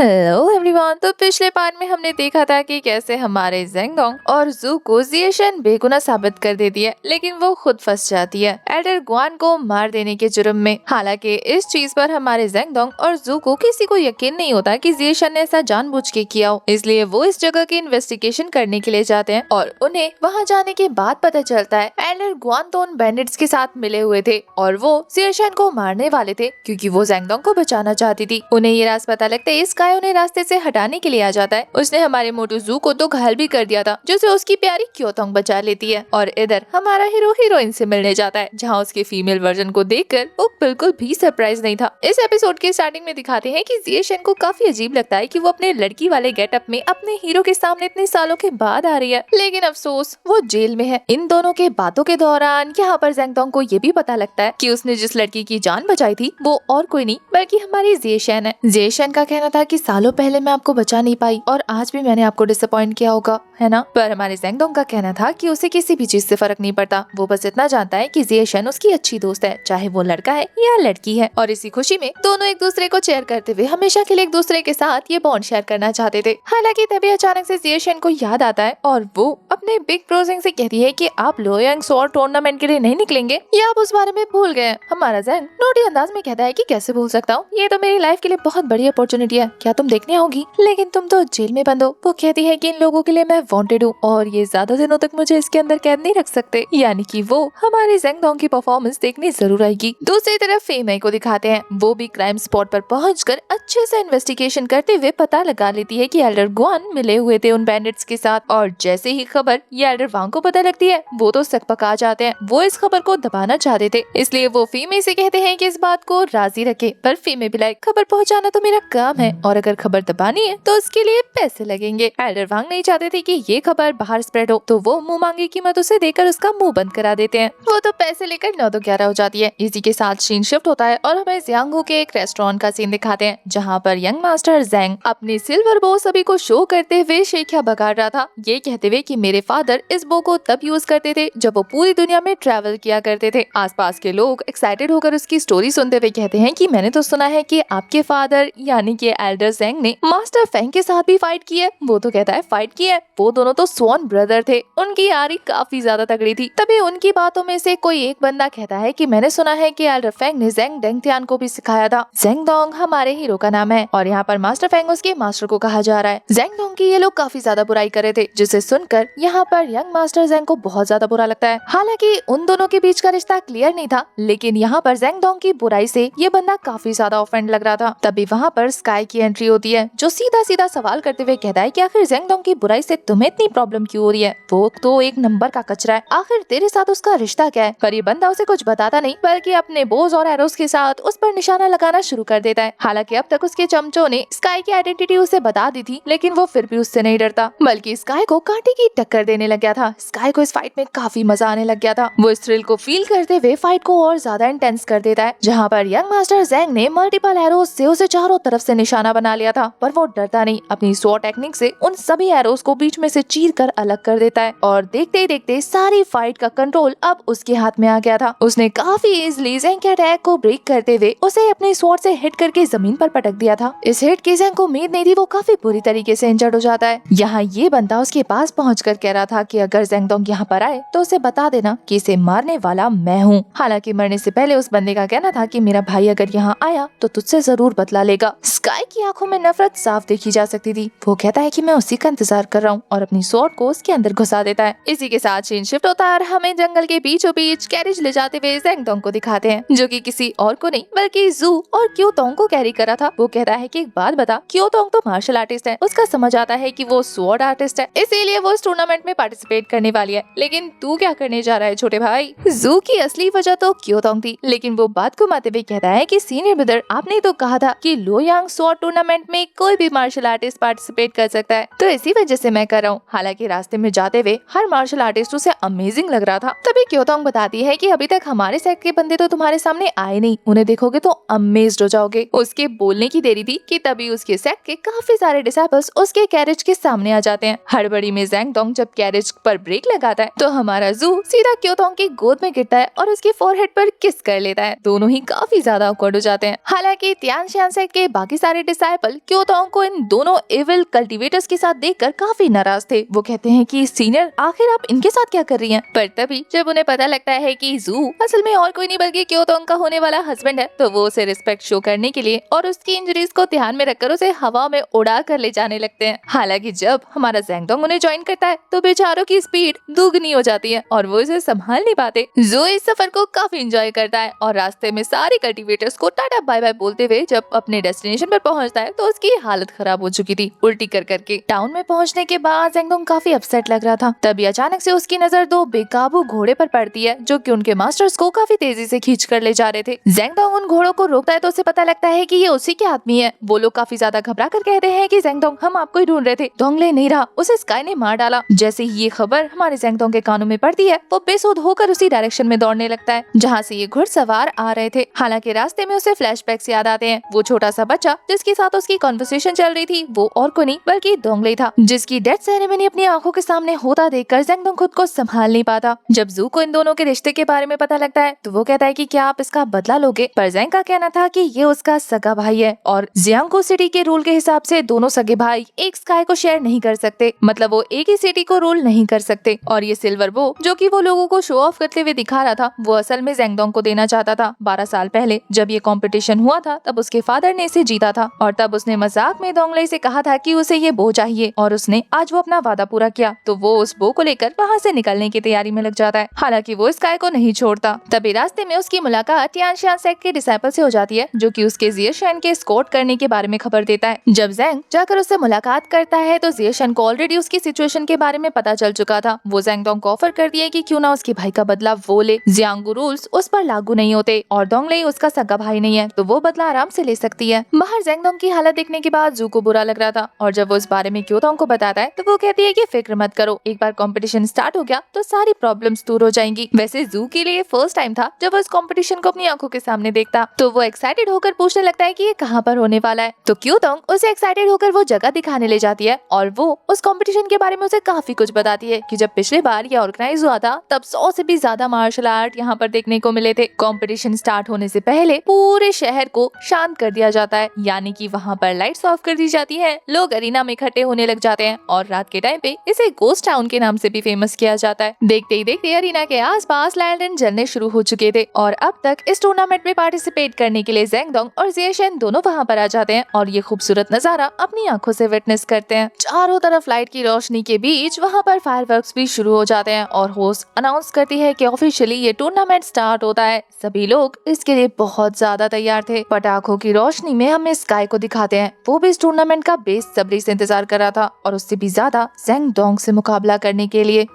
Hello everyone. तो पिछले part में हमने देखा था कि कैसे हमारे ज़ेंगडोंग और जू को जिएशन बेगुनाह साबित कर देती है, लेकिन वो खुद फंस जाती है एल्डर गुआन को मार देने के जुर्म में। हालांकि इस चीज पर हमारे ज़ेंगडोंग और जू को किसी को यकीन नहीं होता कि जिएशन ने ऐसा जानबूझ के किया हो, इसलिए वो इस जगह की इन्वेस्टिगेशन करने के लिए जाते हैं और उन्हें वहाँ जाने के बाद पता चलता है एल्डर गुआन तो उन बैंडिट्स के साथ मिले हुए थे और वो जिएशन को मारने वाले थे क्योंकि वो ज़ेंगडोंग को बचाना चाहती थी। उन्हें ये राज पता लगता है, इस गाय उन्हें रास्ते से हटाने के लिए आ जाता है। उसने हमारे मोटू जू को तो घायल भी कर दिया था, जिसे उसकी प्यारी क्योतोंग बचा लेती है। और इधर हमारा हीरो हीरोइन से मिलने जाता है, जहाँ उसके फीमेल वर्जन को देखकर वो बिल्कुल भी सरप्राइज नहीं था। इस एपिसोड के स्टार्टिंग में दिखाते हैं कि जिएशन को काफी अजीब लगता है कि वो अपने लड़की वाले गेटअप में अपने हीरो के सामने इतने सालों के बाद आ रही है, लेकिन अफसोस वो जेल में है। इन दोनों के बातों के दौरान यहाँ पर ज़ेंगडोंग को ये भी पता लगता है कि उसने जिस लड़की की जान बचाई थी वो और कोई नहीं बल्कि हमारी जिएशन है। जिएशन का कहना था कि सालों पहले मैं आपको बचा नहीं पाई और आज भी मैंने आपको डिसअपॉइंट किया होगा, है ना। पर हमारे ज़ेंगडोंग का कहना था कि उसे किसी भी चीज से फर्क नहीं पड़ता, वो बस इतना जानता है कि जिएशन उसकी अच्छी दोस्त है, चाहे वो लड़का है या लड़की है। और इसी खुशी में दोनों एक दूसरे को शेयर करते हुए हमेशा के लिए एक दूसरे के साथ ये बॉन्ड शेयर करना चाहते थे। हालांकि तभी अचानक से जिएशन को याद आता है और वो अपने बिग ब्रो ज़ेंग से कहती है कि आप लोयांग स्वॉर्ड टूर्नामेंट के लिए नहीं निकलेंगे या आप उस बारे में भूल गए। हमारा ज़ेंग नोटी अंदाज में कहता है कि कैसे भूल सकता हूँ, ये तो मेरी लाइफ के लिए बहुत बड़ी अपॉर्चुनिटी है, क्या तुम देखने आओगी? लेकिन तुम तो जेल में बंद हो। वो कहती है कि इन लोगों के लिए मैं वांटेड हूँ और ये ज्यादा दिनों तक मुझे इसके अंदर कैद नहीं रख सकते, यानी कि वो हमारे ज़ेंगडोंग की परफॉर्मेंस देखने जरूर आएगी। दूसरी तरफ फेमई को दिखाते हैं, वो भी क्राइम स्पॉट पर पहुंचकर अच्छे से इन्वेस्टिगेशन करते हुए पता लगा लेती है कि एल्डर गुआन मिले हुए थे उन बैंडिट्स के साथ। और जैसे ही खबर ये एल्डर वांग को पता लगती है, वो तो सकपका जाते हैं। वो इस खबर को दबाना चाहते थे, इसलिए वो फेमई से कहते हैं कि इस बात को राजी रखे, पर फेमई भी लाइक खबर पहुँचाना तो मेरा काम है और अगर खबर दबानी है तो उसके लिए पैसे लगेंगे। एल्डर वांग नहीं चाहते थे कि ये खबर बाहर स्प्रेड हो, तो वो मुंह मांगी कीमत उसे देकर उसका मुंह बंद करा देते हैं। वो तो पैसे लेकर 9 तो 11 हो जाती है। इसी के साथ सीन शिफ्ट होता है और हमें जियांगू के एक रेस्टोरेंट का सीन दिखाते हैं, जहाँ पर यंग मास्टर ज़ेंग अपने सिल्वर बो सभी को शो करते हुए शेखिया बगाड़ रहा था, ये कहते हुए कि मेरे फादर इस बो को तब यूज करते थे जब वो पूरी दुनिया में ट्रैवल किया करते थे। आसपास के लोग एक्साइटेड होकर उसकी स्टोरी सुनते हुए कहते हैं कि मैंने तो सुना है कि आपके फादर यानी कि एल्डर ज़ेंग ने मास्टर फेंग के साथ भी फाइट की है। वो तो कहता है फाइट की है, वो दोनों तो स्वॉन ब्रदर थे, उनकी यारी काफी ज्यादा तगड़ी थी। तभी उनकी बातों में से कोई एक बंदा कहता है कि मैंने सुना है कि एल्डर फेंग ने ज़ेंग डेंगटियान को भी सिखाया था। ज़ेंगडोंग हमारे हीरो का नाम है और यहाँ पर मास्टर फेंग उसके मास्टर को कहा जा रहा है। ज़ेंगडोंग की ये लोग काफी ज्यादा बुराई कर रहे थे, जिसे सुनकर यहाँ पर यंग मास्टर ज़ेंग को बहुत ज्यादा बुरा लगता है। हालांकि उन दोनों के बीच का रिश्ता क्लियर नहीं था, लेकिन यहाँ पर ज़ेंगडोंग की बुराई से ये बंदा काफी ज्यादा ऑफेंड लग रहा था। तभी वहाँ पर स्काई की एंट्री होती है, जो सीधा सीधा सवाल करते हुए कहता है कि आखिर ज़ेंगडोंग की बुराई से तुम्हें इतनी प्रॉब्लम क्यों हो रही है? वो तो एक नंबर का कचरा है, आखिर तेरे साथ उसका रिश्ता क्या है? पर ये बंदा उसे कुछ बताता नहीं, बल्कि अपने बोझ और एरोस के साथ उस पर निशाना लगाना शुरू कर देता है। हालांकि अब तक उसके चमचों ने स्काई की आइडेंटिटी उसे बता दी थी, लेकिन वो फिर भी उससे नहीं डरता, बल्कि स्काई को कांटे की टक्कर देने लग गया था। स्काई को इस फाइट में काफी मजा आने लग गया था। वो इस थ्रिल को फील करते हुए फाइट को और ज्यादा इंटेंस कर देता है, जहाँ पर यंग मास्टर ज़ेंग ने मल्टीपल एरोस से उसे चारों तरफ से निशाना बना लिया था, पर वो डरता नहीं, अपनी स्वॉर्ड टेक्निक से उन सभी एरोस को बीच में से चीर कर अलग कर देता है। और देखते ही देखते सारी फाइट का कंट्रोल अब उसके हाथ में आ गया था। उसने काफी इजीली ज़ेंग के अटैक को ब्रेक करते हुए उसे अपने स्वॉर्ड से हिट करके जमीन पर पटक दिया था। इस हिट की ज़ेंग को उम्मीद नहीं थी, वो काफी बुरी तरीके से इंजर्ड हो जाता है। यहाँ ये बंदा उसके पास पहुंचकर कह रहा था कि अगर ज़ेंगडोंग यहाँ पर आए तो उसे बता देना कि इसे मारने वाला मैं हूँ। हालांकि मरने से पहले उस बंदे का कहना था कि मेरा भाई अगर यहाँ आया तो तुझसे जरूर बदला लेगा। स्काई की आंखों में नफरत साफ देखी जा सकती थी। वो कहता है कि मैं उसी का इंतजार कर रहा हूँ और अपनी स्वॉर्ड को उसके अंदर घुसा देता है। इसी के साथ सीन शिफ्ट होता है और हमें जंगल के बीचों बीच कैरेज ले जाते हुए ज़ेंगडोंग को दिखाते हैं, जो कि किसी और को नहीं बल्कि जू और क्योतोंग को कैरी करा था। वो कहता है कि एक बात बता, क्योतोंग तो मार्शल आर्टिस्ट है, उसका समझ आता है कि वो स्वॉर्ड आर्टिस्ट है, इसीलिए वो इस टूर्नामेंट में पार्टिसिपेट करने वाली है, लेकिन तू क्या करने जा रहा है छोटे भाई? जू की असली वजह तो क्योतोंग थी, लेकिन वो बात को मानते हुए कहता है कि सीनियर ब्रदर आपने तो कहा था कि लोयांग स्वॉर्ड टूर्नामेंट में कोई भी मार्शल आर्टिस्ट पार्टिसिपेट कर सकता है, तो इसी वजह से मैं कर रहा हूँ। हालांकि रास्ते में जाते हुए हर मार्शल आर्टिस्ट उसे अमेजिंग लग रहा था। तभी क्योतोंग बताती है कि अभी तक हमारे सेट के बंदे तो तुम्हारे सामने आए नहीं, उन्हें देखोगे तो अमेज्ड हो जाओगे। उसके बोलने की देरी थी कि तभी उसके सेट के काफी सारे डिसाइपल्स उसके कैरेज के सामने आ जाते हैं। हड़बड़ी में ज़ेंगडोंग जब कैरेज पर ब्रेक लगाता है तो हमारा जू सीधा क्योतोंग की गोद में गिरता है और उसके फोरहेड पर किस कर लेता है। दोनों ही काफी ज्यादा ऑकवर्ड हो जाते हैं। हालांकि तियान शियान सेट के बाकी सारे डिसाइपल्स डिसाइपल क्योतोंग को इन दोनों एविल कल्टीवेटर्स के साथ देखकर काफी नाराज थे। वो कहते हैं कि सीनियर आखिर आप इनके साथ क्या कर रही हैं? पर तभी जब उन्हें पता लगता है कि जू असल में और कोई नहीं बल्कि क्योतोंग का होने वाला हस्बैंड है, तो वो उसे रिस्पेक्ट शो करने के लिए और उसकी इंजरीज को ध्यान में रखकर उसे हवा में उड़ा कर ले जाने लगते हैं। हालांकि जब हमारा ज़ेंगडोंग उन्हें ज्वाइन करता है तो बेचारों की स्पीड दुगनी हो जाती है और वो इसे संभाल नहीं पाते। जू इस सफर को काफी एंजॉय करता है और रास्ते में सारे कल्टीवेटर्स को टाटा बाय बाय बोलते हुए जब अपने डेस्टिनेशन पर पहुंचता है तो उसकी हालत खराब हो चुकी थी, उल्टी कर करके। टाउन में पहुंचने के बाद ज़ेंगडोंग काफी अपसेट लग रहा था। तभी अचानक से उसकी नजर दो बेकाबू घोड़े पर पड़ती है जो कि उनके मास्टर्स को काफी तेजी से खींच कर ले जा रहे थे। ज़ेंगडोंग उन घोड़ों को रोकता है तो उसे पता लगता है कि ये उसी के आदमी है। वो लोग काफी ज्यादा घबरा कर कहते हैं कि ज़ेंगडोंग हम आपको ही ढूंढ रहे थे, डोंगले नहीं रहा, उसे स्काई ने मार डाला। जैसे ही ये खबर हमारे ज़ेंगडोंग के कानों में पड़ती है वो बेसुध होकर उसी डायरेक्शन में दौड़ने लगता है जहाँ से ये घुड़सवार आ रहे थे। हालांकि रास्ते में उसे फ्लैशबैक्स याद आते हैं। वो छोटा सा बच्चा जिसके साथ उसकी कॉन्वर्सेशन चल रही थी वो और को नहीं बल्कि डोंगले था, जिसकी डेथ सेरेमनी अपनी आंखों के सामने होता देखकर ज़ेंगडोंग खुद को संभाल नहीं पाता। जब जू को इन दोनों के रिश्ते के बारे में पता लगता है तो वो कहता है कि क्या आप इसका बदला लोगे, पर ज़ेंग का कहना था कि ये उसका सगा भाई है और जियांगको सिटी के रूल के हिसाब से दोनों सगे भाई एक स्काई को शेयर नहीं कर सकते, मतलब वो एक ही सिटी को रूल नहीं कर सकते। और ये सिल्वर बो जो कि वो लोगों को शो ऑफ करते हुए दिखा रहा था वो असल में ज़ेंगडोंग को देना चाहता था। 12 साल पहले जब ये कंपटीशन हुआ था तब उसके फादर ने इसे जीता था और तब उसने मजाक में डोंगले से कहा था कि उसे ये बो चाहिए और उसने आज वो अपना वादा पूरा किया, तो वो उस बो को लेकर वहाँ से निकलने की तैयारी में लग जाता है। हालांकि वो स्काई को नहीं छोड़ता। तभी रास्ते में उसकी मुलाकात टियानशियान सेक्ट के डिसाइपल से हो जाती है जो कि उसके जियशन के स्कॉट करने के बारे में खबर देता है। जब ज़ेंग जाकर उससे मुलाकात करता है तो जियशन को ऑलरेडी उसकी सिचुएशन के बारे में पता चल चुका था। वो ज़ेंगडोंग को ऑफर कर दिया कि क्यों ना उसके भाई का बदला वो ले। जियांगू रूल्स उस पर लागू नहीं होते और डोंगले उसका सगा भाई नहीं है तो वो बदला आराम से ले सकती है। बाहर ज़ेंगडोंग की हालत देखने के बाद जू को बुरा लग रहा था और जब वो इस बारे में क्योतोंग को बताता है तो वो कहती है कि फिक्र मत करो, एक बार कंपटीशन स्टार्ट हो गया तो सारी प्रॉब्लम्स दूर हो जाएंगी। वैसे जू के लिए फर्स्ट टाइम था जब वो इस कंपटीशन को अपनी आंखों के सामने देखता, तो वो एक्साइटेड होकर पूछने लगता है कि ये कहाँ पर होने वाला है। तो क्योतोंग उसे एक्साइटेड होकर वो जगह दिखाने ले जाती है और वो उस कंपटीशन के बारे में उसे काफी कुछ बताती है कि जब पिछली बार ये ऑर्गेनाइज हुआ था तब 100 से भी ज्यादा मार्शल आर्ट यहाँ पर देखने को मिले थे। कंपटीशन स्टार्ट होने से पहले पूरे शहर को शांत कर दिया जाता है, यानी कि वहाँ पर लाइट्स ऑफ कर दी जाती है, लोग अरीना में इकट्ठे होने लग जाते हैं और रात के टाइम पे इसे गोस्ट टाउन के नाम से भी फेमस किया जाता है। देखते ही देखते अरीना के आसपास लैंटर्न जलने शुरू हो चुके थे और अब तक इस टूर्नामेंट में पार्टिसिपेट करने के लिए ज़ेंगडोंग और जियशन दोनों वहाँ पर आ जाते हैं और ये खूबसूरत नजारा अपनी आंखों से विटनेस करते हैं। चारों तरफ लाइट की रोशनी के बीच वहाँ पर फायरवर्क्स भी शुरू हो जाते हैं और होस्ट अनाउंस करती है कि ऑफिशियली ये टूर्नामेंट स्टार्ट होता है। सभी लोग इसके लिए बहुत ज्यादा तैयार थे। पटाखों की रोशनी में हमें स्काई को दिखाते हैं, वो भी इस टूर्नामेंट का बेसब्री से इंतजार कर रहा था और उससे भी ज्यादा ज़ेंगडोंग से मुकाबला करने के लिए।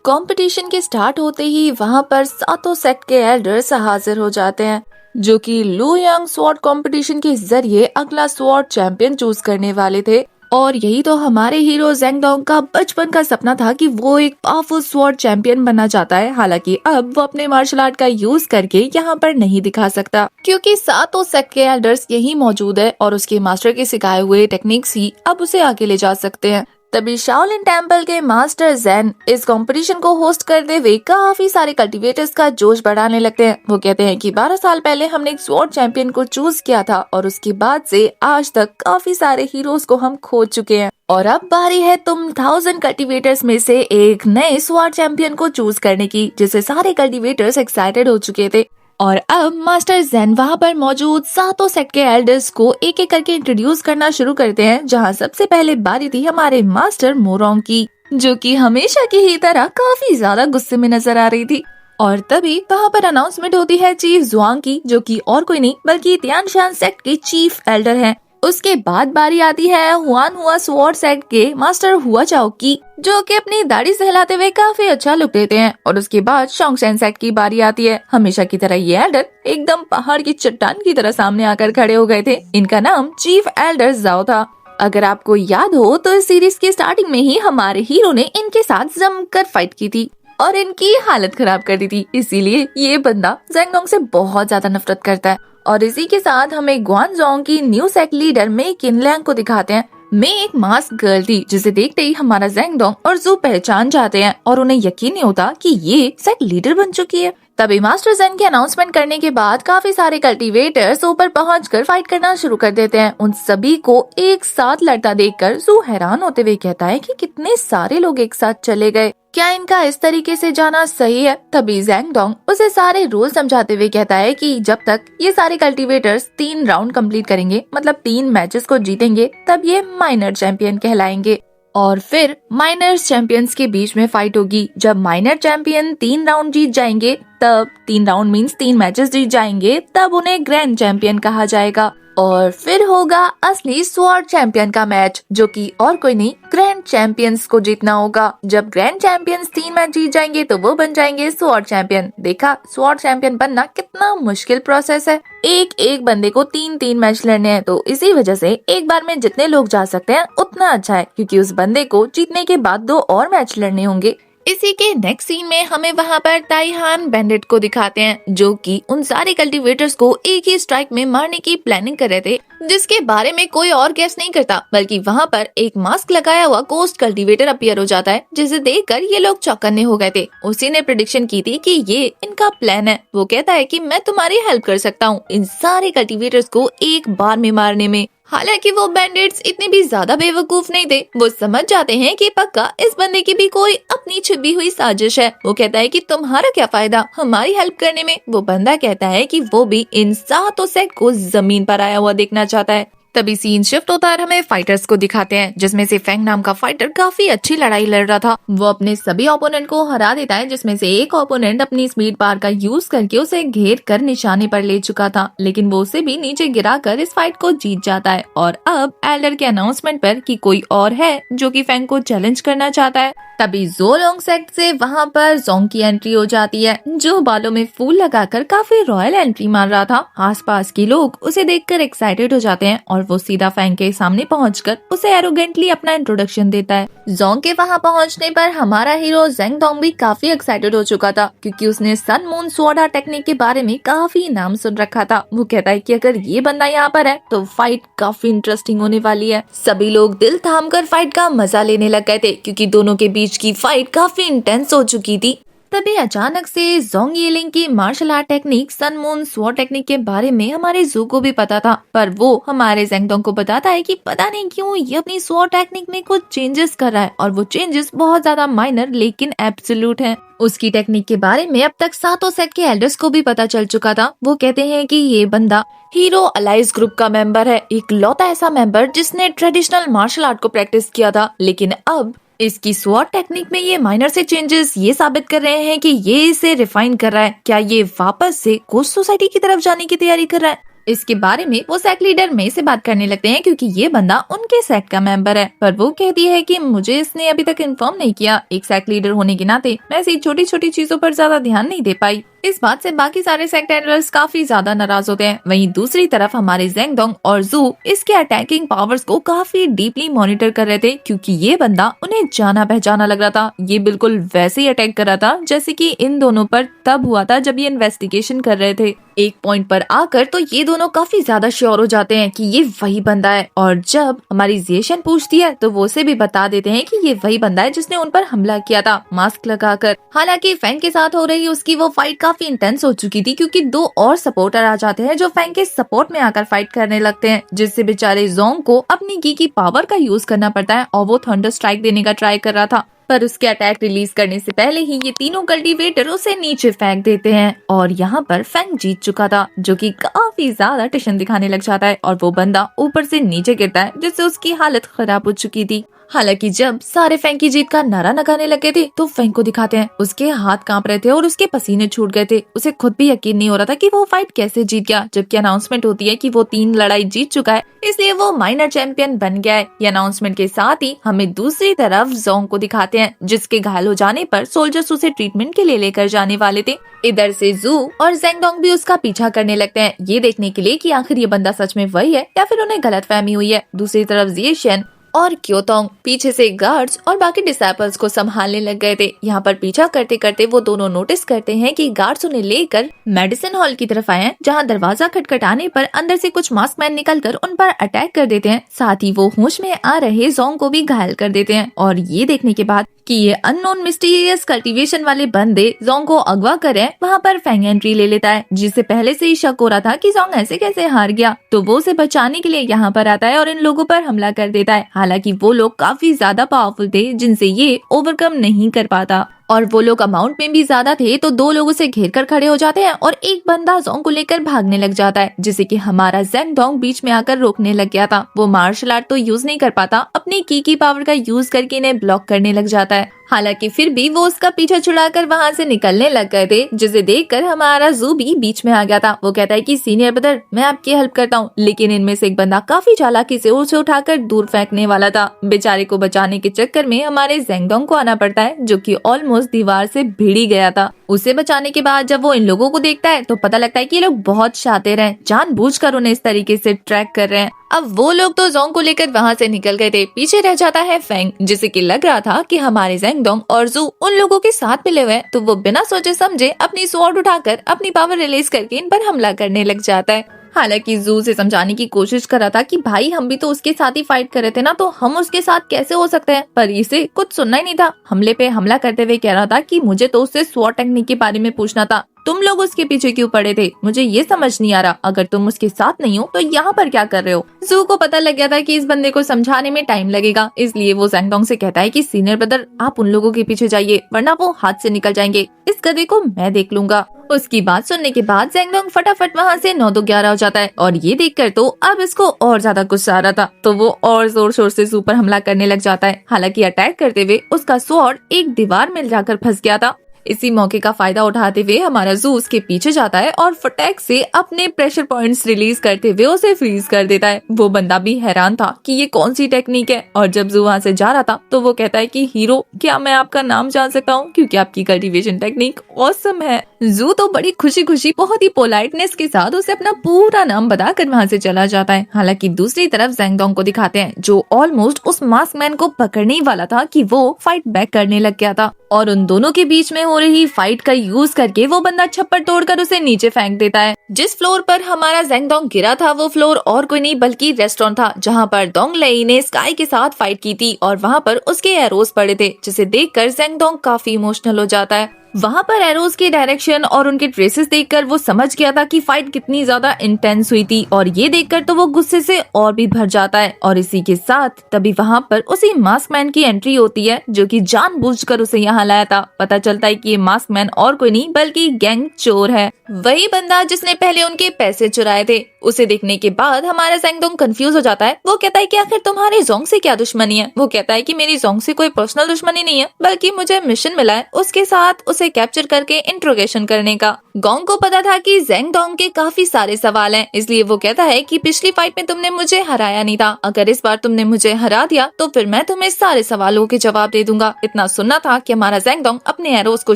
कंपटीशन के स्टार्ट होते ही वहाँ पर सातों सेक्ट के एल्डर्स हाजिर हो जाते हैं जो कि लू यांग स्वॉर्ड कंपटीशन के जरिए अगला स्वॉर्ड चैंपियन चूज करने वाले थे। और यही तो हमारे हीरो ज़ेंगडोंग का बचपन का सपना था कि वो एक पावरफुल स्वॉर्ड चैंपियन बनना चाहता है। हालांकि अब वो अपने मार्शल आर्ट का यूज करके यहाँ पर नहीं दिखा सकता क्योंकि सातों सेक्ट के एल्डर्स यही मौजूद है और उसके मास्टर के सिखाए हुए टेक्निक्स ही अब उसे आगे ले जा सकते हैं। तभी शाओलिन टेम्पल के मास्टर ज़ेन इस कंपटीशन को होस्ट करते हुए काफी सारे कल्टीवेटर्स का जोश बढ़ाने लगते हैं। वो कहते हैं कि 12 साल पहले हमने एक स्वॉर्ड चैंपियन को चूज किया था और उसके बाद से आज तक काफी सारे हीरोज को हम खो चुके हैं और अब बारी है तुम 1000 कल्टीवेटर्स में से एक नए स्वॉर्ड चैंपियन को चूज करने की, जिससे सारे कल्टीवेटर्स एक्साइटेड हो चुके थे। और अब मास्टर ज़ेन वहाँ पर मौजूद सातों सेक्ट के एल्डर्स को एक एक करके इंट्रोड्यूस करना शुरू करते हैं, जहाँ सबसे पहले बारी थी हमारे मास्टर मोरोंग की, जो कि हमेशा की ही तरह काफी ज्यादा गुस्से में नजर आ रही थी। और तभी वहाँ पर अनाउंसमेंट होती है चीफ जुआंग की, जो कि और कोई नहीं बल्कि तियानशान सेक्ट के चीफ एल्डर हैं। उसके बाद बारी आती है हुआन हुआ स्वॉर्ड सेक्ट के मास्टर हुआ चाओ की, जो कि अपनी दाढ़ी सहलाते हुए काफी अच्छा लुक देते हैं। और उसके बाद शोंगशेन सेक्ट की बारी आती है। हमेशा की तरह ये एल्डर एकदम पहाड़ की चट्टान की तरह सामने आकर खड़े हो गए थे। इनका नाम चीफ एल्डर जाओ था। अगर आपको याद हो तो इस सीरीज की स्टार्टिंग में ही हमारे हीरो ने इनके साथ जमकर फाइट की थी और इनकी हालत खराब कर दी थी, इसीलिए ये बंदा ज़ेंगडोंग से बहुत ज्यादा नफरत करता है। और इसी के साथ हमें ग्वानजोंग की न्यू सेक्ट लीडर मे किनलैंग को दिखाते हैं। मे एक मास्क गर्ल थी जिसे देखते ही हमारा ज़ेंगडोंग और जू पहचान जाते हैं और उन्हें यकीन नहीं होता कि ये सेक्ट लीडर बन चुकी है। तभी मास्टर जेन के अनाउंसमेंट करने के बाद काफी सारे कल्टीवेटर्स ऊपर पहुंचकर फाइट करना शुरू कर देते हैं। उन सभी को एक साथ लड़ता देखकर जू हैरान होते हुए कहता है कि कितने सारे लोग एक साथ चले गए, क्या इनका इस तरीके से जाना सही है? तभी ज़ेंगडोंग उसे सारे रूल समझाते हुए कहता है कि जब तक ये सारे कल्टीवेटर्स 3 राउंड कंप्लीट करेंगे, मतलब 3 मैचेस को जीतेंगे, तब ये माइनर चैंपियन कहलाएंगे। और फिर माइनर्स चैंपियंस के बीच में फाइट होगी। जब माइनर चैंपियन 3 राउंड जीत जाएंगे, तब 3 राउंड मींस 3 मैचेस जीत जाएंगे, तब उन्हें ग्रैंड चैंपियन कहा जाएगा। और फिर होगा असली स्वॉर्ड चैंपियन का मैच, जो कि और कोई नहीं, ग्रैंड चैंपियंस को जीतना होगा। जब ग्रैंड चैंपियंस 3 मैच जीत जाएंगे तो वो बन जाएंगे स्वॉर्ड चैंपियन। देखा, स्वॉर्ड चैंपियन बनना कितना मुश्किल प्रोसेस है। एक बंदे को 3 मैच लड़ने हैं, तो इसी वजह से एक बार में जितने लोग जा सकते हैं उतना अच्छा है, क्योंकि उस बंदे को जीतने के बाद 2 और मैच लड़ने होंगे। इसी के नेक्स्ट सीन में हमें वहाँ पर ताइहान बैंडिट को दिखाते हैं, जो कि उन सारे कल्टीवेटर्स को एक ही स्ट्राइक में मारने की प्लानिंग कर रहे थे, जिसके बारे में कोई और गेस नहीं करता, बल्कि वहाँ पर एक मास्क लगाया हुआ गोस्ट कल्टीवेटर अपीयर हो जाता है, जिसे देखकर ये लोग चौकन्ने हो गए थे। उसी ने प्रेडिक्शन की थी कि ये इनका प्लान है। वो कहता है कि मैं तुम्हारी हेल्प कर सकता हूँ इन सारे कल्टीवेटर्स को एक बार में मारने में। हालांकि वो बैंडिट्स इतने भी ज्यादा बेवकूफ नहीं थे, वो समझ जाते हैं कि पक्का इस बंदे की भी कोई अपनी छिपी हुई साजिश है। वो कहता है कि तुम्हारा क्या फायदा हमारी हेल्प करने में। वो बंदा कहता है कि वो भी इन 7 सेट को जमीन पर आया हुआ देखना चाहता है। तभी सीन शिफ्ट होता है और हमें फाइटर्स को दिखाते हैं, जिसमें से फेंग नाम का फाइटर काफी अच्छी लड़ाई लड़ रहा था। वो अपने सभी ओपोनेंट को हरा देता है, जिसमें से एक ओपोनेंट अपनी स्पीड पावर का यूज करके उसे घेर कर निशाने पर ले चुका था, लेकिन वो उसे भी नीचे गिराकर इस फाइट को जीत जाता है। और अब एल्डर के अनाउंसमेंट पर कि कोई और है जो कि फेंग को चैलेंज करना चाहता है, तभी जो लोंग सेक्ट से वहाँ पर जोंग की एंट्री हो जाती है, जो बालों में फूल लगाकर काफी रॉयल एंट्री मार रहा था। आसपास के लोग उसे देखकर एक्साइटेड हो जाते हैं और वो सीधा फेंग के सामने पहुंचकर उसे एरोगेंटली अपना इंट्रोडक्शन देता है। जोंग के वहाँ पहुंचने पर हमारा हीरो ज़ेंगडोंग भी काफी एक्साइटेड हो चुका था, क्योंकि उसने sun moon sword art technique के बारे में काफी नाम सुन रखा था। वो कहता है कि अगर ये बंदा यहाँ पर है तो फाइट काफी इंटरेस्टिंग होने वाली है। सभी लोग दिल थाम कर फाइट का मजा लेने लग गए थे, क्योंकि दोनों के बीच की फाइट काफी इंटेंस हो चुकी थी। तभी अचानक से जोंग यीलिंग की martial art technique sun moon sword technique के बारे में हमारे जू को भी पता था, पर वो हमारे ज़ेंगडोंग को बताता है कि पता नहीं क्यों ये अपनी स्वॉर्ड टेक्निक में कुछ चेंजेस कर रहा है, और वो चेंजेस बहुत ज्यादा माइनर लेकिन एब्सोल्यूट हैं। उसकी टेक्निक के बारे में अब तक 7 सेट के एल्डर्स को भी पता चल चुका था। वो कहते हैं कि ये बंदा हीरो अलाइज ग्रुप का मेंबर है, एक लौता ऐसा मेंबर जिसने ट्रेडिशनल मार्शल आर्ट को प्रैक्टिस किया था, लेकिन अब इसकी स्वॉर्ड टेक्निक में ये माइनर से चेंजेस ये साबित कर रहे हैं कि ये इसे रिफाइन कर रहा है। क्या ये वापस से घोस्ट सोसाइटी की तरफ जाने की तैयारी कर रहा है? इसके बारे में वो सेक्ट लीडर में से बात करने लगते हैं, क्योंकि ये बंदा उनके सेक्ट का मेंबर है, पर वो कहती है कि मुझे इसने अभी तक इन्फॉर्म नहीं किया। एक सेक्ट लीडर होने के नाते मैं ऐसी छोटी छोटी चीजों पर ज्यादा ध्यान नहीं दे पाई। इस बात से बाकी सारे सेक्ट एडलर्स काफी ज्यादा नाराज होते हैं। वहीं दूसरी तरफ हमारे ज़ेंगडोंग और जू इसके अटैकिंग पावर्स को काफी डीपली मॉनिटर कर रहे थे, क्योंकि ये बंदा उन्हें जाना पहचाना लग रहा था। ये बिल्कुल वैसे ही अटैक कर रहा था जैसे कि इन दोनों पर तब हुआ था जब ये इन्वेस्टिगेशन कर रहे थे। एक पॉइंट पर आकर तो ये दोनों काफी ज्यादा श्योर हो जाते हैं कि ये वही बंदा है, और जब हमारी जिएशन पूछती है तो वो उसे भी बता देते हैं कि ये वही बंदा है जिसने उन पर हमला किया था मास्क लगाकर। हालांकि फेंग के साथ हो रही उसकी वो फाइट काफी इंटेंस हो चुकी थी, क्योंकि 2 और सपोर्टर आ जाते हैं जो फेंग के सपोर्ट में आकर फाइट करने लगते हैं, जिससे बेचारे जोंग को अपनी की पावर का यूज करना पड़ता है, और वो थंडर स्ट्राइक देने का ट्राई कर रहा था, पर उसके अटैक रिलीज करने से पहले ही ये तीनों कल्टीवेटर उसे नीचे फेंक देते हैं। और यहाँ पर फेंग जीत चुका था, जो कि काफी ज्यादा टेंशन दिखाने लग जाता है, और वो बंदा ऊपर से नीचे गिरता है, जिससे उसकी हालत खराब हो चुकी थी। हालांकि जब सारे फेंग की जीत का नारा लगाने लगे थे तो फेंग को दिखाते हैं उसके हाथ कांप रहे थे और उसके पसीने छूट गए थे। उसे खुद भी यकीन नहीं हो रहा था कि वो फाइट कैसे जीत गया, जबकि अनाउंसमेंट होती है कि वो 3 लड़ाई जीत चुका है, इसलिए वो माइनर चैंपियन बन गया है। ये अनाउंसमेंट के साथ ही हमें दूसरी तरफ जोंग को दिखाते हैं, जिसके घायल हो जाने पर सोल्जर्स उसे ट्रीटमेंट के लिए लेकर जाने वाले थे। इधर से जू और ज़ेंगडोंग भी उसका पीछा करने लगते हैं, ये देखने के लिए कि आखिर ये बंदा सच में वही है या फिर उन्हें गलतफहमी हुई है। दूसरी तरफ जिएशन और क्योतोंग पीछे से गार्ड्स और बाकी डिसाइपल्स को संभालने लग गए थे। यहाँ पर पीछा करते करते वो दोनों नोटिस करते हैं कि गार्ड्स उन्हें लेकर मेडिसिन हॉल की तरफ आए हैं, जहाँ दरवाजा खटखटाने पर अंदर से कुछ मास्क मैन निकलकर उन पर अटैक कर देते हैं। साथ ही वो होश में आ रहे जोंग को भी घायल कर देते हैं। और ये देखने के बाद कि ये अननोन मिस्टीरियस कल्टीवेशन वाले बंदे जोंग को अगवा करे, वहाँ पर फेंग एंट्री ले लेता है, जिसे पहले से ही शक हो रहा था कि जोंग ऐसे कैसे हार गया। तो वो उसे बचाने के लिए यहाँ पर आता है और इन लोगों पर हमला कर देता है। हालांकि वो लोग काफी ज्यादा पावरफुल थे, जिनसे ये ओवरकम नहीं कर पाता और वो लोग अमाउंट में भी ज्यादा थे। तो दो लोगों से घेर कर खड़े हो जाते हैं और एक बंदा जोंग को लेकर भागने लग जाता है, जिसे कि हमारा ज़ेंगडोंग बीच में आकर रोकने लग गया था। वो मार्शल आर्ट तो यूज नहीं कर पाता, अपनी की पावर का यूज करके इन्हें ब्लॉक करने लग जाता है। हालांकि फिर भी वो उसका पीछा छुड़ाकर वहाँ से निकलने लग गए थे, जिसे देखकर हमारा जू भी बीच में आ गया था। वो कहता है कि सीनियर ब्रदर, मैं आपकी हेल्प करता हूँ। लेकिन इनमें से एक बंदा काफी चालाकी से उसे उठाकर दूर फेंकने वाला था। बेचारे को बचाने के चक्कर में हमारे ज़ेंगडोंग को आना पड़ता है, जो कि ऑलमोस्ट दीवार से भिड़ ही गया था। उसे बचाने के बाद जब वो इन लोगों को देखता है तो पता लगता है कि ये लोग बहुत शातिर हैं, जानबूझकर उन्हें इस तरीके से ट्रैक कर रहे हैं। अब वो लोग तो जोंग को लेकर वहाँ से निकल गए थे। पीछे रह जाता है फेंग, जिसे कि लग रहा था कि हमारे ज़ेंगडोंग और जू उन लोगों के साथ मिले हुए हैं। तो वो बिना सोचे समझे अपनी स्वॉर्ड उठाकर अपनी पावर रिलीज करके इन पर हमला करने लग जाता है। हालांकि जू से समझाने की कोशिश कर रहा था कि भाई हम भी तो उसके साथ ही फाइट कर रहे थे ना, तो हम उसके साथ कैसे हो सकते हैं, पर इसे कुछ सुनना ही नहीं था। हमले पे हमला करते हुए कह रहा था कि मुझे तो उससे स्वॉर्ड टेक्निक के बारे में पूछना था, तुम लोग उसके पीछे क्यों पड़े थे, मुझे ये समझ नहीं आ रहा। अगर तुम उसके साथ नहीं हो तो यहाँ पर क्या कर रहे हो। जू को पता लग गया था कि इस बंदे को समझाने में टाइम लगेगा, इसलिए वो ज़ेंगडोंग से कहता है कि सीनियर ब्रदर, आप उन लोगों के पीछे जाइए, वरना वो हाथ से निकल जाएंगे। इस गधे को मैं देख लूंगा। उसकी बात सुनने के बाद ज़ेंगडोंग फटाफट वहाँ से 9-2-11 हो जाता है और ये देखकर तो अब इसको और ज्यादा गुस्सा आ रहा था। तो वो और जोर शोर से जू पर हमला करने लग जाता है। हालांकि अटैक करते हुए उसका स्वॉर्ड एक दीवार में जाकर फंस गया था। इसी मौके का फायदा उठाते हुए हमारा जू उसके पीछे जाता है और फटैक से अपने प्रेशर पॉइंट्स रिलीज करते हुए उसे फ्रीज कर देता है। वो बंदा भी हैरान था कि ये कौन सी टेक्निक है। और जब जू वहाँ से जा रहा था तो वो कहता है कि हीरो, क्या मैं आपका नाम जान सकता हूँ, क्योंकि आपकी कल्टीवेशन टेक्निक ऑसम है। जू तो बड़ी खुशी खुशी बहुत ही पोलाइटनेस के साथ उसे अपना पूरा नाम बताकर वहाँ से चला जाता है। हालांकि दूसरी तरफ ज़ेंगडोंग को दिखाते हैं, जो ऑलमोस्ट उस मास्क मैन को पकड़ने ही वाला था कि वो फाइट बैक करने लग गया था और उन दोनों के बीच में हो रही फाइट का यूज करके वो बंदा छप्पर तोड़कर उसे नीचे फेंक देता है। जिस फ्लोर पर हमारा ज़ेंगडोंग गिरा था वो फ्लोर और कोई नहीं बल्कि रेस्टोरेंट था, जहाँ पर डोंग लेई ने स्काई के साथ फाइट की थी और वहाँ पर उसके एरोस पड़े थे, जिसे देखकर ज़ेंगडोंग काफी इमोशनल हो जाता है। वहाँ पर एरोस के डायरेक्शन और उनके ट्रेसेस देखकर वो समझ गया था कि फाइट कितनी ज्यादा इंटेंस हुई थी और ये देखकर तो वो गुस्से से और भी भर जाता है। और इसी के साथ तभी वहाँ पर उसी मास्क मैन की एंट्री होती है, जो कि जानबूझकर उसे यहाँ लाया था। पता चलता है कि ये मास्क मैन और कोई नहीं बल्कि गैंग चोर है, वही बंदा जिसने पहले उनके पैसे चुराए थे। उसे देखने के बाद हमारा ज़ेंगडोंग कंफ्यूज हो जाता है। वो कहता है कि आखिर तुम्हारे जोंग से क्या दुश्मनी है। वो कहता है कि मेरी जोंग से कोई पर्सनल दुश्मनी नहीं है, बल्कि मुझे मिशन मिला है उसके साथ उसे कैप्चर करके इंट्रोगेशन करने का। गोंग को पता था कि ज़ेंगडोंग के काफी सारे सवाल हैं, इसलिए वो कहता है कि पिछली फाइट में तुमने मुझे हराया नहीं था, अगर इस बार तुमने मुझे हरा दिया तो फिर मैं तुम्हें सारे सवालों के जवाब दे दूंगा। इतना सुनना था कि हमारा ज़ेंगडोंग अपने एरोस को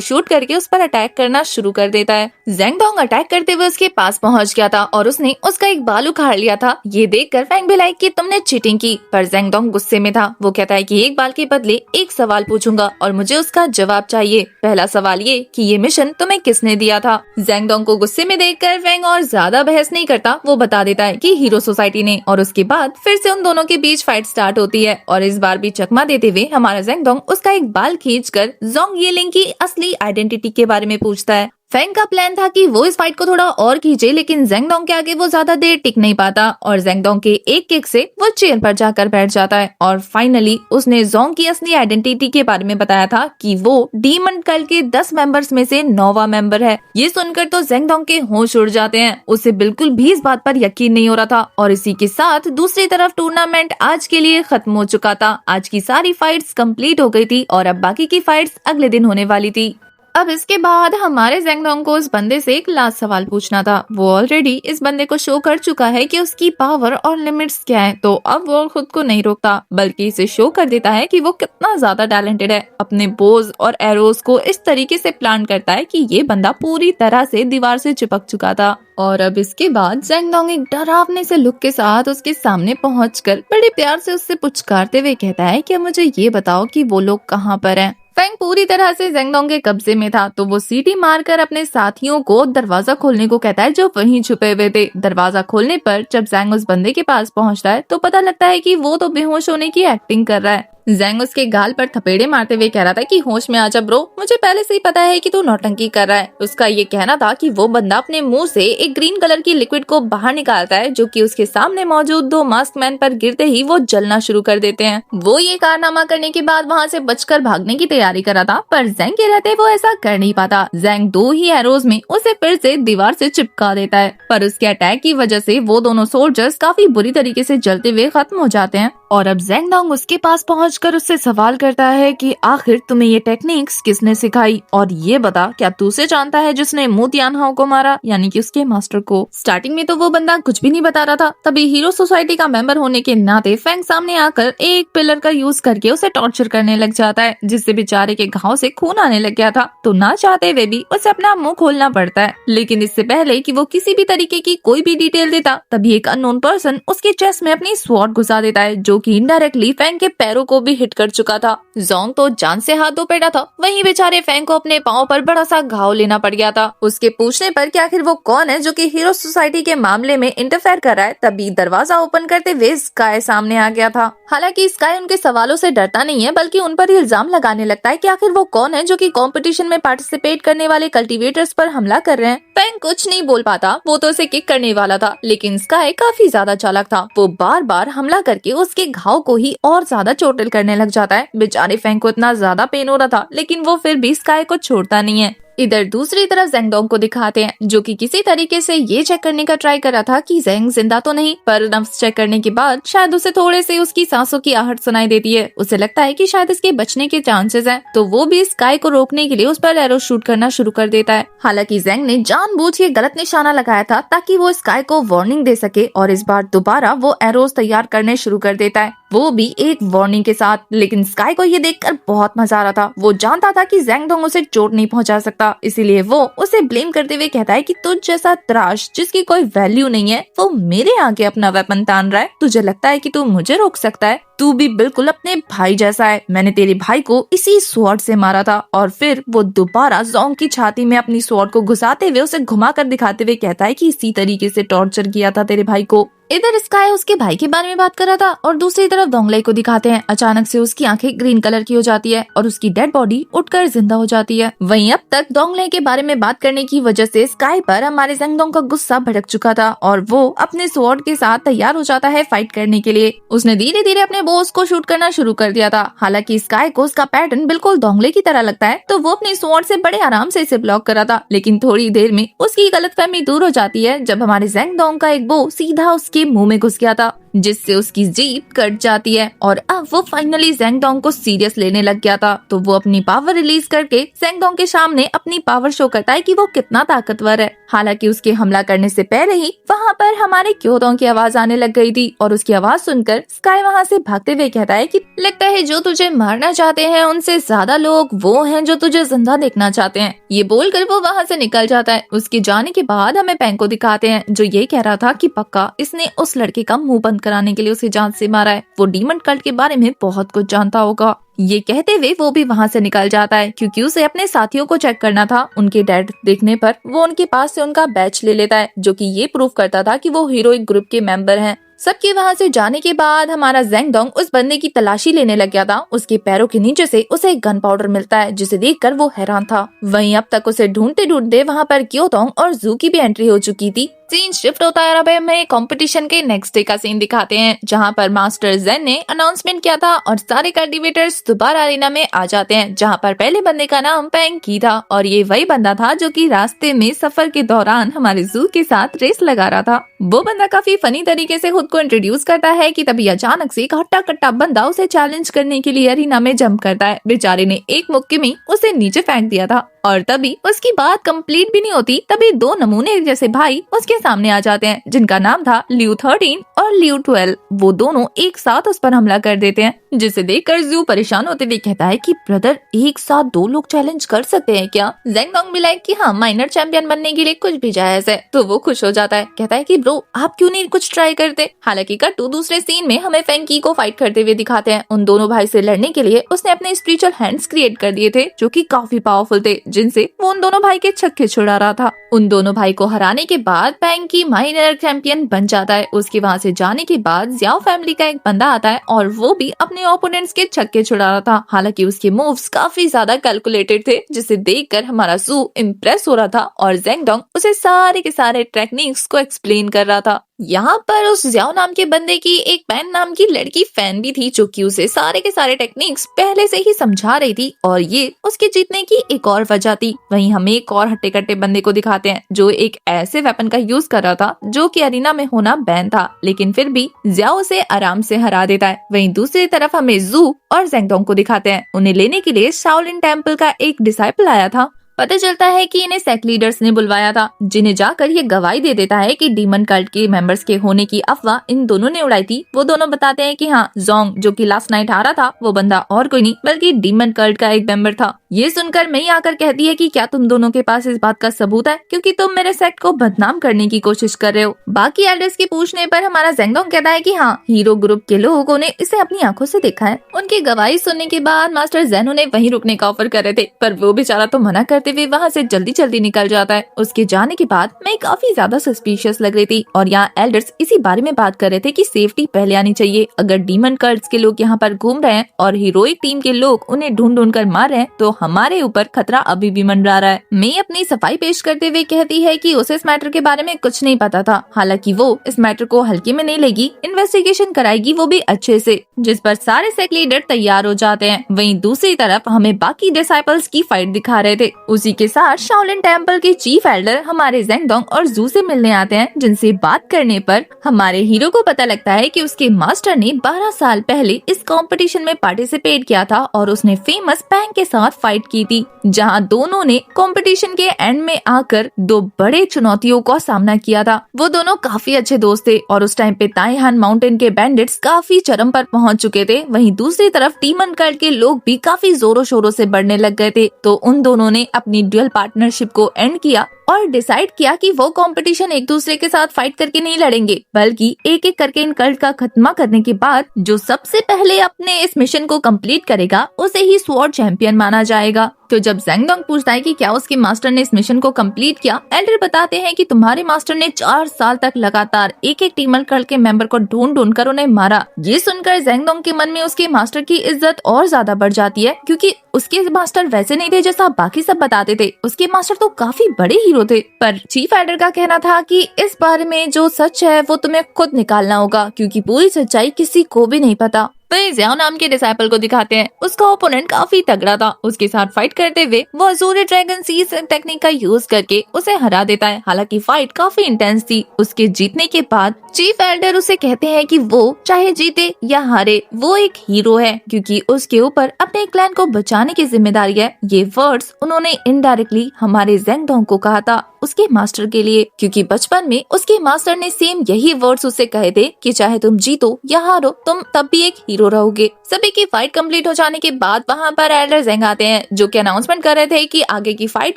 शूट करके उस पर अटैक करना शुरू कर देता है। ज़ेंगडोंग अटैक करते हुए उसके पास पहुंच गया था और उसने उसका एक बाल उखाड़ लिया था। ये देखकर फेंग भिलाई कि तुमने चीटिंग की, पर ज़ेंगडोंग गुस्से में था। वो कहता है कि एक बाल के बदले एक सवाल पूछूंगा और मुझे उसका जवाब चाहिए। पहला सवाल ये कि ये मिशन तुम्हें किसने दिया था। ज़ेंगडोंग को गुस्से में देखकर फेंग और ज्यादा बहस नहीं करता, वो बता देता है कि हीरो सोसाइटी ने। और उसके बाद फिर से उन दोनों के बीच फाइट स्टार्ट होती है और इस बार भी चकमा देते हुए हमारा ज़ेंगडोंग उसका एक बाल खींचकर जोंग येलिंग की असली आइडेंटिटी के बारे में पूछता है। फेंग का प्लान था कि वो इस फाइट को थोड़ा और खींचे, लेकिन ज़ेंगडोंग के आगे वो ज्यादा देर टिक नहीं पाता और ज़ेंगडोंग के एक किक से वो चेयर पर जाकर बैठ जाता है। और फाइनली उसने जोंग की असली आइडेंटिटी के बारे में बताया था कि वो डीमन कल्ट के 10 मेंबर्स में से 9वां मेंबर है। ये सुनकर तो ज़ेंगडोंग के होश उड़ जाते हैं, उसे बिल्कुल भी इस बात पर यकीन नहीं हो रहा था। और इसी के साथ दूसरी तरफ टूर्नामेंट आज के लिए खत्म हो चुका था। आज की सारी फाइट्स कंप्लीट हो गई थी और अब बाकी की फाइट्स अगले दिन होने वाली थी। अब इसके बाद हमारे जेंगडोंग को उस बंदे से एक लास्ट सवाल पूछना था। वो ऑलरेडी इस बंदे को शो कर चुका है कि उसकी पावर और लिमिट्स क्या है, तो अब वो खुद को नहीं रोकता बल्कि इसे शो कर देता है कि वो कितना ज्यादा टैलेंटेड है। अपने बोज और एरोज को इस तरीके से प्लान करता है कि ये बंदा पूरी तरह से दीवार से चिपक चुका था। और अब इसके बाद जेंगडोंग एक डरावने से लुक के साथ उसके सामने पहुंचकर बड़े प्यार से उससे पुचकारते हुए कहता है कि मुझे ये बताओ कि वो लोग कहाँ पर हैं। फेंग पूरी तरह से जेंगडोंग के कब्जे में था, तो वो सीटी मारकर अपने साथियों को दरवाजा खोलने को कहता है जो वहीं छुपे हुए थे। दरवाजा खोलने पर जब जेंग उस बंदे के पास पहुंचता है तो पता लगता है कि वो तो बेहोश होने की एक्टिंग कर रहा है। जेंग उसके गाल पर थपेड़े मारते हुए कह रहा था कि होश में आ जा ब्रो, मुझे पहले से ही पता है कि तू नौटंकी कर रहा है। उसका ये कहना था कि वो बंदा अपने मुंह से एक ग्रीन कलर की लिक्विड को बाहर निकालता है जो कि उसके सामने मौजूद दो मास्क मैन पर गिरते ही वो जलना शुरू कर देते हैं। वो ये कारनामा करने के बाद वहाँ से बचकर भागने की तैयारी कर रहा था, पर जेंग के रहते वो ऐसा कर नहीं पाता। जेंग 2 ही एरोज में उसे फिर से दीवार से चिपका देता है, पर उसके अटैक की वजह से वो दोनों सोल्जर्स काफी बुरी तरीके से जलते हुए खत्म हो जाते हैं। और अब जेंगडोंग उसके पास पहुंचकर उससे सवाल करता है कि आखिर तुम्हें ये टेक्निक्स किसने सिखाई, और ये बता क्या तू उसे जानता है जिसने मू तियानहाओ को मारा, यानी कि उसके मास्टर को। स्टार्टिंग में तो वो बंदा कुछ भी नहीं बता रहा था, तभी हीरो सोसाइटी का मेंबर होने के नाते फेंग सामने आकर एक पिलर का यूज करके उसे टॉर्चर करने लग जाता है, जिससे बेचारे के घाव से खून आने लग गया था। तो ना चाहते हुए भी उसे अपना मुंह खोलना पड़ता है, लेकिन इससे पहले कि वो किसी भी तरीके की कोई भी डिटेल देता तभी एक अननोन पर्सन उसके चेस्ट में अपनी स्वॉर्ड घुसा देता है, जो कि इनडायरेक्टली फेंग के पैरों को भी हिट कर चुका था। जोंग तो जान से हाथ धो बैठा था, वहीं बेचारे फेंग को अपने पांव पर बड़ा सा घाव लेना पड़ गया था। उसके पूछने पर कि आखिर वो कौन है जो कि हीरो सोसाइटी के मामले में इंटरफेयर कर रहा है, तभी दरवाजा ओपन करते हुए स्काई सामने आ गया था। हालांकि स्काई उनके सवालों से डरता नहीं है, बल्कि उन पर इल्जाम लगाने लगता है कि आखिर वो कौन है जो कि कंपटीशन में पार्टिसिपेट करने वाले कल्टीवेटर्स पर हमला कर रहे हैं। फेंग कुछ नहीं बोल पाता, वो तो उसे किक करने वाला था, लेकिन स्काई काफी ज्यादा चालाक था। वो बार बार हमला करके उसके घाव को ही और ज्यादा चोटिल करने लग जाता है। बेचारे फेंग को इतना ज्यादा पेन हो रहा था, लेकिन वो फिर भी स्काई को छोड़ता नहीं है। इधर दूसरी तरफ जेंगडोंग को दिखाते हैं, जो कि किसी तरीके से ये चेक करने का ट्राई कर रहा था कि जेंग जिंदा तो नहीं, पर नब्ज चेक करने के बाद शायद उसे थोड़े से उसकी सांसों की आहट सुनाई देती है। उसे लगता है कि शायद इसके बचने के चांसेस हैं, तो वो भी स्काई को रोकने के लिए उस पर एरो शूट करना शुरू कर देता है। हालांकि जेंग ने जानबूझ के गलत निशाना लगाया था ताकि वो स्काई को वार्निंग दे सके, और इस बार दोबारा वो एरोज तैयार करने शुरू कर देता है, वो भी एक वार्निंग के साथ। लेकिन स्काई को ये देखकर बहुत मजा आ रहा था। वो जानता था कि जेंगडोंग उसे चोट नहीं पहुंचा सकता, इसीलिए वो उसे ब्लेम करते हुए कहता है कि तुझ जैसा त्राश जिसकी कोई वैल्यू नहीं है, वो मेरे आगे अपना वेपन तान रहा है। तुझे लगता है कि तू मुझे रोक सकता है? तू भी बिल्कुल अपने भाई जैसा है। मैंने तेरे भाई को इसी स्वॉर्ड से मारा था। और फिर वो दोबारा जोंग की छाती में अपनी स्वॉर्ड को घुसाते हुए उसे घुमाकर दिखाते हुए कहता है कि इसी तरीके से टॉर्चर किया था तेरे भाई को। इधर स्काई उसके भाई के बारे में बात कर रहा था, और दूसरी तरफ दोंगले को दिखाते हैं। अचानक से उसकी आंखें ग्रीन कलर की हो जाती है और उसकी डेड बॉडी उठकर जिंदा हो जाती है। वहीं अब तक दोंगले के बारे में बात करने की वजह से स्काई पर हमारे जेंगडोंग का गुस्सा भड़क चुका था, और वो अपने स्वॉर्ड के साथ तैयार हो जाता है फाइट करने के लिए। उसने धीरे धीरे अपने बॉस को शूट करना शुरू कर दिया था। हालांकि स्काई को उसका पैटर्न बिल्कुल दोंगले की तरह लगता है, तो वो अपनी स्वॉर्ड से बड़े आराम से इसे ब्लॉक कर रहा था। लेकिन थोड़ी देर में उसकी गलतफहमी दूर हो जाती है जब हमारे जेंगडोंग का एक बो सीधा उसके मुंह में घुस गया था, जिससे उसकी जीभ कट जाती है। और अब वो फाइनली जेंगडोंग को सीरियस लेने लग गया था, तो वो अपनी पावर रिलीज करके जेंगडोंग के सामने अपनी पावर शो करता है कि वो कितना ताकतवर है। हालांकि उसके हमला करने से पहले ही वहाँ पर हमारे क्योदोंग की आवाज आने लग गई थी, और उसकी आवाज सुनकर स्काई वहाँ से भागते हुए कहता है कि लगता है जो तुझे मारना चाहते हैं उनसे ज्यादा लोग वो हैं जो तुझे जिंदा देखना चाहते हैं। ये बोलकर वो वहाँ से निकल जाता है। उसके जाने के बाद हमें पेंग को दिखाते हैं, जो ये कह रहा था कि पक्का इसने उस लड़के का मुंह बंद कराने के लिए उसे जान से मारा है। वो डीमन कल्ट के बारे में बहुत कुछ जानता होगा। ये कहते हुए वो भी वहाँ से निकल जाता है, क्योंकि उसे अपने साथियों को चेक करना था। उनके डेड देखने पर वो उनके पास से उनका बैच ले लेता है, जो कि ये प्रूव करता था कि वो हीरोइक ग्रुप के मेंबर हैं। सबके वहाँ से जाने के बाद हमारा जेंगडोंग उस बंदे की तलाशी लेने लग गया था। उसके पैरों के नीचे से उसे गन पाउडर मिलता है, जिसे देखकर वो हैरान था। वहीं अब तक उसे ढूंढते ढूंढते वहाँ पर क्योदोंग और जू की भी एंट्री हो चुकी थी। सीन शिफ्ट होता है। अब हमें कंपटीशन के नेक्स्ट डे का सीन दिखाते हैं, जहाँ पर मास्टर जेन ने अनाउंसमेंट किया था और सारे कल्टीवेटर्स दोबारा अरेना में आ जाते हैं, जहाँ पर पहले बंदे का नाम पेंग की था, और ये वही बंदा था जो कि रास्ते में सफर के दौरान हमारे जू के साथ रेस लगा रहा था। वो बंदा काफी फनी तरीके से खुद को इंट्रोड्यूस करता है कि तभी अचानक से एक हट्टा कट्टा बंदा उसे चैलेंज करने के लिए अरीना में जंप करता है। बेचारे ने एक मुक्के में उसे नीचे फेंक दिया था। और तभी उसकी बात कंप्लीट भी नहीं होती, तभी दो नमूने जैसे भाई उसके सामने आ जाते हैं जिनका नाम था लियो 13 और लियो 12। वो दोनों एक साथ उस पर हमला कर देते हैं, जिसे देखकर जू परेशान होते हुए कहता है कि ब्रदर, एक साथ दो लोग चैलेंज कर सकते हैं क्या? जेंगडोंग भी लाइक कि हाँ, माइनर चैंपियन बनने के लिए कुछ भी जायज है। तो वो खुश हो जाता है, कहता है कि ब्रो आप क्यों नहीं कुछ ट्राई करते। हालांकि कट्टू दूसरे सीन में हमें फेंकी को फाइट करते हुए दिखाते हैं। उन दोनों भाई से लड़ने के लिए उसने अपने स्पिरिचुअल हैंड्स क्रिएट कर दिए थे जो कि काफी पावरफुल थे, जिनसे वो उन दोनों भाई के छक्के छुड़ा रहा था। उन दोनों भाई को हराने के बाद पेंकी माइनर चैंपियन बन जाता है। उसके वहाँ से जाने के बाद जियाओ फैमिली का एक बंदा आता है और वो भी अपने ओपोनेंट्स के छक्के छुड़ा रहा था। हालांकि उसके मूव्स काफी ज्यादा कैलकुलेटेड थे, जिसे देखकर हमारा जू इम्प्रेस हो रहा था और जेंगडोंग उसे सारे के सारे टेक्निक्स को एक्सप्लेन कर रहा था। यहाँ पर उस जियाओ नाम के बंदे की एक पैन नाम की लड़की फैन भी थी, जो कि उसे सारे के सारे टेक्निक्स पहले से ही समझा रही थी और ये उसके जीतने की एक और वजह थी। वहीं हमें एक और हट्टे कट्टे बंदे को दिखाते हैं जो एक ऐसे वेपन का यूज कर रहा था जो कि अरीना में होना बैन था, लेकिन फिर भी जियाओ उसे आराम से हरा देता है। वहीं दूसरी तरफ हमें जू और जेंगडोंग को दिखाते हैं। उन्हें लेने के लिए शाओलिन टेम्पल का एक डिसाइपल आया था। पता चलता है कि इन्हें सेक्ट लीडर्स ने बुलवाया था, जिन्हें जाकर ये गवाही दे देता है कि डीमन कल्ट के मेंबर्स के होने की अफवाह इन दोनों ने उड़ाई थी। वो दोनों बताते हैं कि हाँ, जोंग जो कि लास्ट नाइट हारा था वो बंदा और कोई नहीं बल्कि डीमन कल्ट का एक मेंबर था। ये सुनकर मई आकर कहती है कि क्या तुम दोनों के पास इस बात का सबूत है, क्योंकि तुम मेरे सेक्ट को बदनाम करने की कोशिश कर रहे हो। बाकी एल्डर्स के पूछने पर हमारा जेंगडोंग कहता है कि हाँ, हीरो ग्रुप के लोगों ने इसे अपनी आंखों से देखा है। उनकी गवाही सुनने के बाद मास्टर जेनो ने वहीं रुकने का ऑफर कर रहे थे, पर वो बेचारा तो मना करते हुए वहाँ से जल्दी निकल जाता है। उसके जाने के बाद मैं काफी ज्यादा सस्पिशियस लग रही थी और यहाँ एल्डर्स इसी बारे में बात कर रहे थे कि सेफ्टी पहले आनी चाहिए। अगर डीमन कल्ट्स के लोग यहाँ पर घूम रहे हैं और हीरोइक टीम के लोग उन्हें ढूंढ कर मार रहे हैं, तो हमारे ऊपर खतरा अभी भी मंडरा रहा है। मैं अपनी सफाई पेश करते हुए कहती है कि उसे इस मैटर के बारे में कुछ नहीं पता था। हालांकि वो इस मैटर को हल्के में नहीं लेगी, इन्वेस्टिगेशन कराएगी, वो भी अच्छे से, जिस पर सारे सेक्ट लीडर तैयार हो जाते हैं। वहीं दूसरी तरफ हमें बाकी डिसाइपल्स की फाइट दिखा रहे थे। उसी के साथ शाओलिन टेम्पल के चीफ एल्डर हमारे जेंगडोंग और जू से मिलने आते हैं, जिनसे बात करने पर हमारे हीरो को पता लगता है कि उसके मास्टर ने 12 साल पहले इस कंपटीशन में पार्टिसिपेट किया था और उसने फेमस पैंग के साथ फाइट की थी, जहां दोनों ने कंपटीशन के एंड में आकर दो बड़े चुनौतियों का सामना किया था। वो दोनों काफी अच्छे दोस्त थे और उस टाइम पे ताइहान माउंटेन के बैंडिट्स काफी चरम पर पहुंच चुके थे। वहीं दूसरी तरफ डीमन कल्ट के लोग भी काफी जोरों शोरों से बढ़ने लग गए थे। तो उन दोनों ने अपनी ड्यूअल पार्टनरशिप को एंड किया और डिसाइड किया कि वो कंपटीशन एक दूसरे के साथ फाइट करके नहीं लड़ेंगे, बल्कि एक एक करके इन कल्ट का खात्मा करने के बाद जो सबसे पहले अपने इस मिशन को कंप्लीट करेगा उसे ही स्वॉर्ड चैंपियन माना जाएगा। तो जब जेंगडोंग पूछता है कि क्या उसके मास्टर ने इस मिशन को कंप्लीट किया, एल्डर बताते हैं कि तुम्हारे मास्टर ने 4 साल तक लगातार एक एक डीमन कल्ट के मेंबर को ढूंढ कर उन्हें मारा। ये सुनकर जेंगडोंग के मन में उसके मास्टर की इज्जत और ज्यादा बढ़ जाती है, क्योंकि उसके मास्टर वैसे नहीं थे जैसा बाकी सब बताते थे। उसके मास्टर तो काफी बड़े हीरो थे। पर चीफ एल्डर का कहना था कि इस बारे में जो सच है वो तुम्हें खुद निकालना होगा, क्योंकि पूरी सच्चाई किसी को भी नहीं पता। वही जियाओ नाम के डिसाइपल को दिखाते हैं। उसका ओपोनेंट काफी तगड़ा था। उसके साथ फाइट करते हुए वो अज़ूरे ड्रैगन सीज टेक्निक का यूज करके उसे हरा देता है। हालांकि फाइट काफी इंटेंस थी। उसके जीतने के बाद चीफ एल्डर उसे कहते हैं कि वो चाहे जीते या हारे, वो एक हीरो है, क्योंकि उसके ऊपर अपने क्लैन को बचाने की जिम्मेदारी है। ये वर्ड्स उन्होंने इनडायरेक्टली हमारे जेंगडोंग को कहा था उसके मास्टर के लिए, क्योंकि बचपन में उसके मास्टर ने सेम यही वर्ड्स उसे कहे थे कि चाहे तुम जीतो या हारो, तुम तब भी एक हीरो रहोगे। सभी की फाइट कंप्लीट हो जाने के बाद वहाँ पर एल्डर जेंग आते हैं, जो कि अनाउंसमेंट कर रहे थे कि आगे की फाइट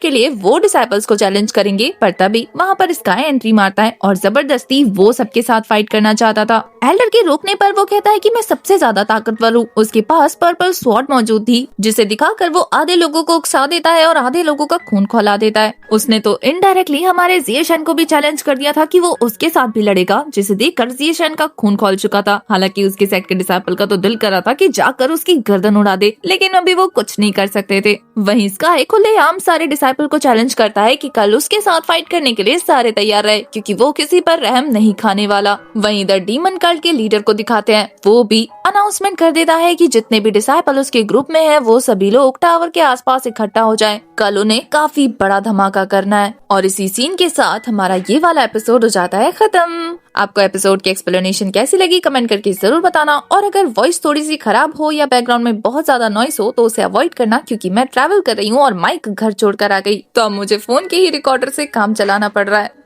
के लिए वो डिसाइपल्स को चैलेंज करेंगे। पर तभी वहाँ पर स्काई एंट्री मारता है और जबरदस्ती वो सबके साथ फाइट करना चाहता था। एल्डर के रोकने पर वो कहता है कि मैं सबसे ज्यादा ताकतवर हूँ। उसके पास पर्पल स्वॉर्ड मौजूद थी, जिसे दिखाकर वो आधे लोगों को उकसा देता है और आधे लोगों का खून खौला देता है। उसने तो इनडायरेक्टली हमारे जियशन को भी चैलेंज कर दिया था कि वो उसके साथ भी लड़ेगा, जिसे देखकर जियशन का खून खौल चुका था। हालांकि उसके सेक्ट के डिसाइपल का तो दिल कर रहा था कि जाकर उसकी गर्दन उड़ा दे, लेकिन अभी वो कुछ नहीं कर सकते थे। वहीं स्काई खुलेआम सारे डिसाइपल को चैलेंज करता है कि कल उसके साथ फाइट करने के लिए सारे तैयार रहे, क्योंकि वो किसी पर रहम नहीं खाने वाला। वहीं द डीमन कल्ट के लीडर को दिखाते हैं। वो भी अनाउंसमेंट कर देता है कि जितने भी डिसाइपल उसके ग्रुप में हैं, वो सभी लोग टावर के आसपास इकट्ठा हो जाएं। कल उन्हें काफी बड़ा धमाका करना है और इसी सीन के साथ हमारा ये वाला एपिसोड हो जाता है खत्म। आपको एपिसोड की एक्सप्लेनेशन कैसी लगी कमेंट करके जरूर बताना, और अगर वॉइस थोड़ी सी खराब हो या बैकग्राउंड में बहुत ज्यादा नॉइस हो तो उसे अवॉइड करना, क्योंकि मैं ट्रैवल कर रही हूँ और माइक घर छोड़कर आ गई, तो अब मुझे फोन के ही रिकॉर्डर से काम चलाना पड़ रहा है।